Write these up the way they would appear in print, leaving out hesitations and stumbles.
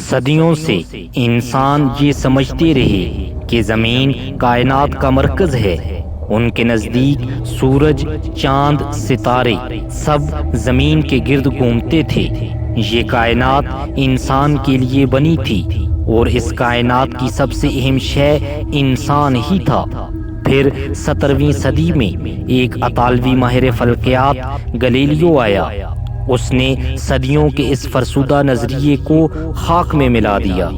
صدیوں سے انسان یہ سمجھتے رہے کہ زمین کائنات کا مرکز ہے۔ ان کے نزدیک سورج، چاند، ستارے سب زمین کے گرد گھومتے تھے۔ یہ کائنات انسان کے لیے بنی تھی اور اس کائنات کی سب سے اہم شے انسان ہی تھا۔ پھر 17ویں صدی میں ایک اطالوی ماہر فلکیات گلیلیو آیا۔ اس نے صدیوں کے اس فرسودہ نظریے کو خاک میں ملا دیا۔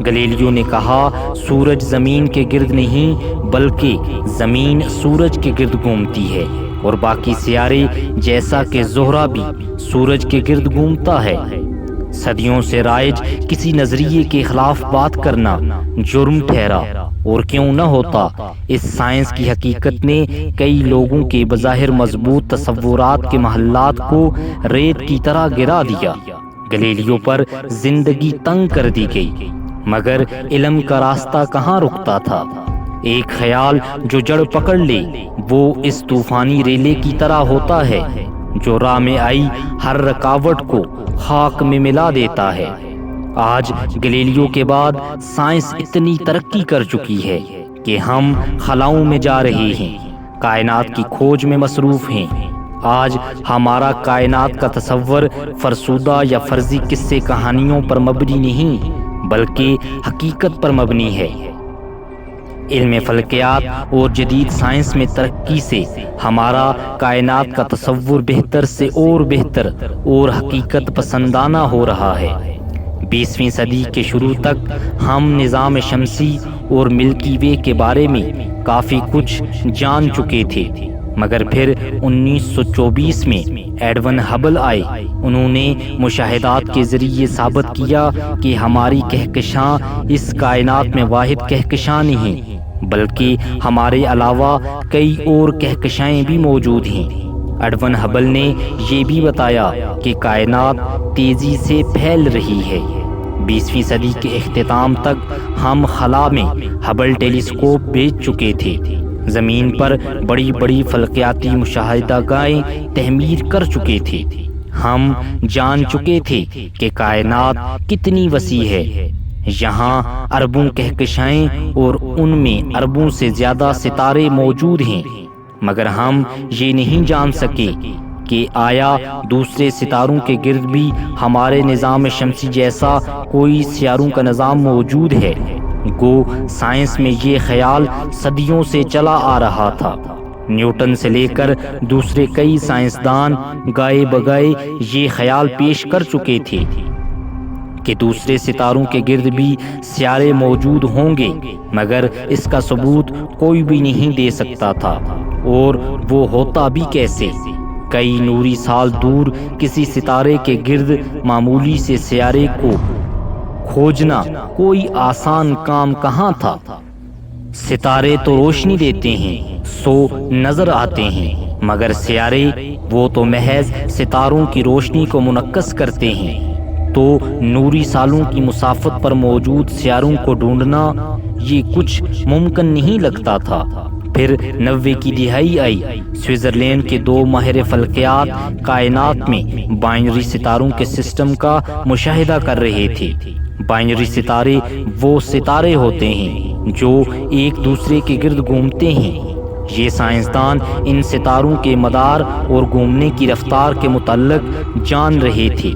گلیلیو نے کہا سورج زمین کے گرد نہیں بلکہ زمین سورج کے گرد گھومتی ہے، اور باقی سیارے جیسا کہ زہرہ بھی سورج کے گرد گھومتا ہے۔ صدیوں سے رائج کسی نظریے کے خلاف بات کرنا جرم ٹھہرا، اور کیوں نہ ہوتا، اس سائنس کی حقیقت نے کئی لوگوں کے بظاہر مضبوط تصورات کے محلات کو ریت کی طرح گرا دیا۔ گلیلیو پر زندگی تنگ کر دی گئی، مگر علم کا راستہ کہاں رکتا تھا؟ ایک خیال جو جڑ پکڑ لے وہ اس طوفانی ریلے کی طرح ہوتا ہے جو راہ میں آئی ہر رکاوٹ کو خاک میں ملا دیتا ہے۔ آج گلیلیو کے بعد سائنس اتنی ترقی کر چکی ہے کہ ہم خلاؤں میں جا رہے ہیں، کائنات کی کھوج میں مصروف ہیں۔ آج ہمارا کائنات کا تصور فرسودہ یا فرضی قصے کہانیوں پر مبنی نہیں بلکہ حقیقت پر مبنی ہے۔ علم فلکیات اور جدید سائنس میں ترقی سے ہمارا کائنات کا تصور بہتر سے اور بہتر اور حقیقت پسندانہ ہو رہا ہے۔ 20ویں صدی کے شروع تک ہم نظام شمسی اور ملکی وے کے بارے میں کافی کچھ جان چکے تھے، مگر پھر 1924 میں ایڈون ہبل آئے۔ انہوں نے مشاہدات کے ذریعے ثابت کیا کہ ہماری کہکشاں اس کائنات میں واحد کہکشاں نہیں بلکہ ہمارے علاوہ کئی اور کہکشائیں بھی موجود ہیں۔ ایڈون ہبل نے یہ بھی بتایا کہ کائنات تیزی سے پھیل رہی ہے۔ 20ویں صدی کے اختتام تک ہم خلا میں ہبل ٹیلیسکوپ بھیج چکے تھے، زمین پر بڑی بڑی فلکیاتی مشاہدہ گاہیں تعمیر کر چکے تھے۔ ہم جان چکے تھے کہ کائنات کتنی وسیع ہے، یہاں اربوں کہکشائیں اور ان میں اربوں سے زیادہ ستارے موجود ہیں، مگر ہم یہ نہیں جان سکے کہ آیا دوسرے ستاروں کے گرد بھی ہمارے نظام شمسی جیسا کوئی سیاروں کا نظام موجود ہے۔ گو سائنس میں یہ خیال صدیوں سے چلا آ رہا تھا۔ نیوٹن سے لے کر دوسرے کئی سائنسدان گائے بگائے یہ خیال پیش کر چکے تھے کہ دوسرے ستاروں کے گرد بھی سیارے موجود ہوں گے، مگر اس کا ثبوت کوئی بھی نہیں دے سکتا تھا، اور وہ ہوتا بھی کیسے؟ کئی نوری سال دور کسی ستارے کے گرد معمولی سے سیارے کو کھوجنا کوئی آسان کام کہاں تھا؟ ستارے تو روشنی دیتے ہیں، سو نظر آتے ہیں، مگر سیارے وہ تو محض ستاروں کی روشنی کو منعکس کرتے ہیں۔ تو نوری سالوں کی مسافت پر موجود سیاروں کو ڈھونڈنا یہ کچھ ممکن نہیں لگتا تھا۔ پھر 90 کی دہائی آئی۔ سوئٹزرلینڈ کے 2 ماہر فلکیات کائنات میں بائنری ستاروں کے سسٹم کا مشاہدہ کر رہے تھے۔ بائنری ستارے وہ ستارے ہوتے ہیں جو ایک دوسرے کے گرد گھومتے ہیں۔ یہ سائنسدان ان ستاروں کے مدار اور گھومنے کی رفتار کے متعلق جان رہے تھے۔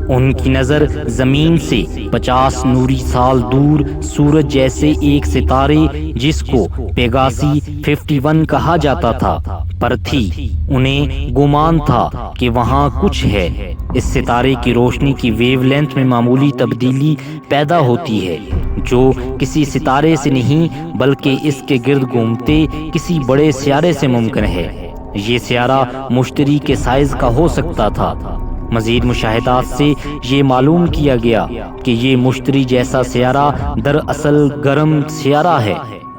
ان کی نظر زمین سے 50 نوری سال دور سورج جیسے ایک ستارے جس کو پیگاسی 51 کہا جاتا تھا پر تھی۔ انہیں گمان تھا کہ وہاں کچھ ہے۔ اس ستارے کی روشنی کی ویو لینتھ میں معمولی تبدیلی پیدا ہوتی ہے جو کسی ستارے سے نہیں بلکہ اس کے گرد گھومتے کسی بڑے سیارے سے ممکن ہے۔ یہ سیارہ مشتری کے سائز کا ہو سکتا تھا۔ مزید مشاہدات سے یہ معلوم کیا گیا کہ یہ مشتری جیسا سیارہ دراصل گرم سیارہ ہے،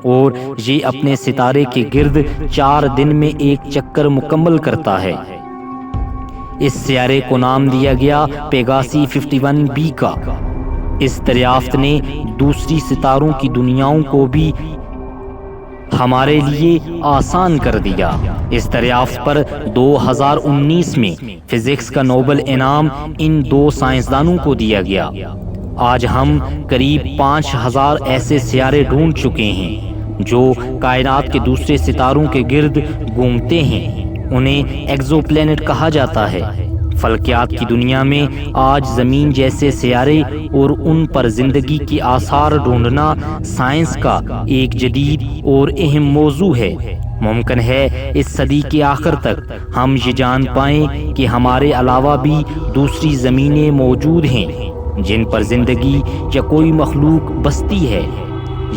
اور یہ اپنے ستارے کے گرد 4 دن میں ایک چکر مکمل کرتا ہے۔ اس سیارے کو نام دیا گیا پیگاسی 51b کا۔ اس دریافت نے دوسری ستاروں کی دنیاؤں کو بھی ہمارے لیے آسان کر دیا۔ اس دریافت پر 2019 میں فزکس کا نوبل انعام ان دو سائنسدانوں کو دیا گیا۔ آج ہم قریب 5000 ایسے سیارے ڈھونڈ چکے ہیں جو کائنات کے دوسرے ستاروں کے گرد گھومتے ہیں۔ انہیں ایکزو پلینٹ کہا جاتا ہے۔ فلکیات کی دنیا میں آج زمین جیسے سیارے اور ان پر زندگی کے آثار ڈھونڈنا سائنس کا ایک جدید اور اہم موضوع ہے۔ ممکن ہے اس صدی کے آخر تک ہم یہ جان پائیں کہ ہمارے علاوہ بھی دوسری زمینیں موجود ہیں جن پر زندگی یا کوئی مخلوق بستی ہے۔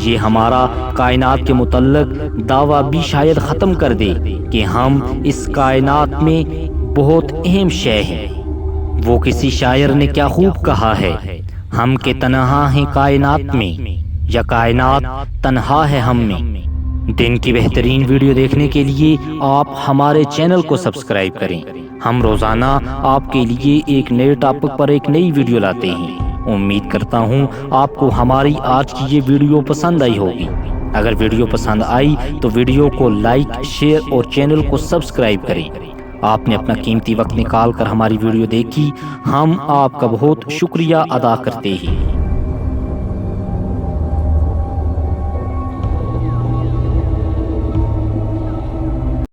یہ ہمارا کائنات کے متعلق دعویٰ بھی شاید ختم کر دے کہ ہم اس کائنات میں بہت اہم شے ہیں۔ وہ کسی شاعر نے کیا خوب کہا ہے، ہم کے تنہا ہیں کائنات میں یا کائنات تنہا ہے ہم میں۔ دن کی بہترین ویڈیو دیکھنے کے لیے آپ ہمارے چینل کو سبسکرائب کریں۔ ہم روزانہ آپ کے لیے ایک نئے ٹاپک پر ایک نئی ویڈیو لاتے ہیں۔ امید کرتا ہوں آپ کو ہماری آج کی یہ ویڈیو پسند آئی ہوگی۔ اگر ویڈیو پسند آئی تو ویڈیو کو لائک، شیئر اور چینل کو سبسکرائب کریں۔ آپ نے اپنا قیمتی وقت نکال کر ہماری ویڈیو دیکھی، ہم آپ کا بہت شکریہ ادا کرتے ہیں۔